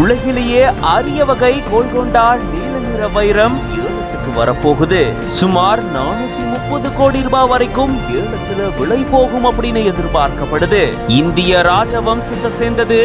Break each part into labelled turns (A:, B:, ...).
A: உலகிலேயே அரிய வகை கோல்கொண்டா நீல நிற வைரம் ஏலத்துக்கு வரப்போகுது. சுமார் 430 கோடி ரூபாய் வரைக்கும் ஏலத்துல விலை போகும் அப்படின்னு எதிர்பார்க்கப்படுது. இந்திய ராஜவம்சத்தை சேர்ந்தது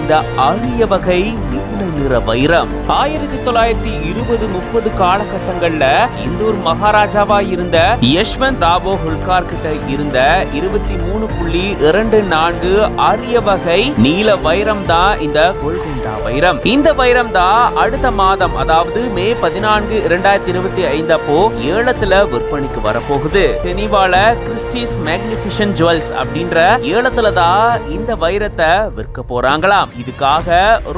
A: இந்த அரிய வகை நீல நிற வைரம். 1920-30 காலகட்டங்கள்ல இந்தூர் மகாராஜாவா இருந்த யஷ்வந்த் ராவோ ஹோல்கார் கிட்ட இருந்த 23.24 அரிய வகை நீல வைரம் தான் இந்த கோல்கொண்டா வைரம். இந்த வைரம் தான் அடுத்த மாதம், அதாவது மே 14, 2025 அப்போ ஏலத்துல விற்பனைக்கு வரப்போகுது. ஜெனீவால கிறிஸ்டிஸ் மேக்னிஃபிஷன் ஜுவல்ஸ் அப்படின்ற ஏலத்துல தான் இந்த வைரத்தை விற்க போறாங்களாம். இதுக்காக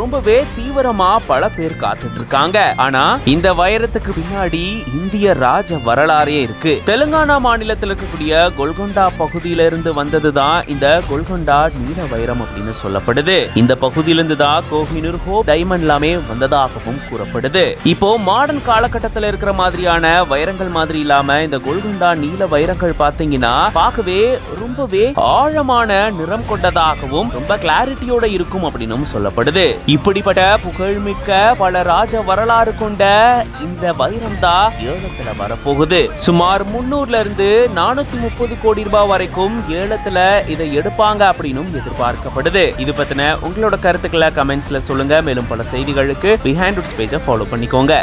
A: ரொம்பவே தீவிரமா பல பேர் காத்துட்டு இருக்காங்க. ஆனா இந்த வைரத்துக்கு பின்னாடி இந்திய ராஜ வரலாறே இருக்கு. தெலுங்கானா மாநிலத்தில் இருக்கக்கூடிய கோல்கொண்டா பகுதியில இருந்து வந்ததுதான் இந்த கோல்கொண்டா நீல வைரம் அப்படின்னு சொல்லப்படுது. இந்த பகுதியிலிருந்து தான் கோஹினூர் ஹோப் டைமண்ட் எல்லாமே வந்ததாகவும் கூறப்படுது. இப்போ மாடர்ன் காலகட்டத்தில் இருக்கிற மாதிரியான வைரங்கள் மாதிரி இல்லாம இந்த கோல்கொண்டா நீல வைரங்கள் பாத்தீங்கன்னா பார்க்கவே ரொம்பவே ஆழமான நிறம் கொண்டதாகவும் ரொம்ப கிளாரிட்டியோட இருக்கும் அப்படின்னு சொல்லப்படுது. இப்படிப்பட்ட புகழ்மிக்க பல ராஜ வரலாறு கொண்ட இந்த வைரம் தான் ஏலத்துல வரப்போகுது. சுமார் 300 இருந்து 430 கோடி ரூபாய் வரைக்கும் ஏலத்துல இதை எடுப்பாங்க அப்படின்னு எதிர்பார்க்கப்படுது. இது பத்தின உங்களோட கருத்துக்களை கமெண்ட்ஸ்ல சொல்லுங்க. மேலும் பல செய்திகளுக்கு பிஹைண்ட் ரூட்ஸ் பேஜை ஃபாலோ பண்ணிக்கோங்க.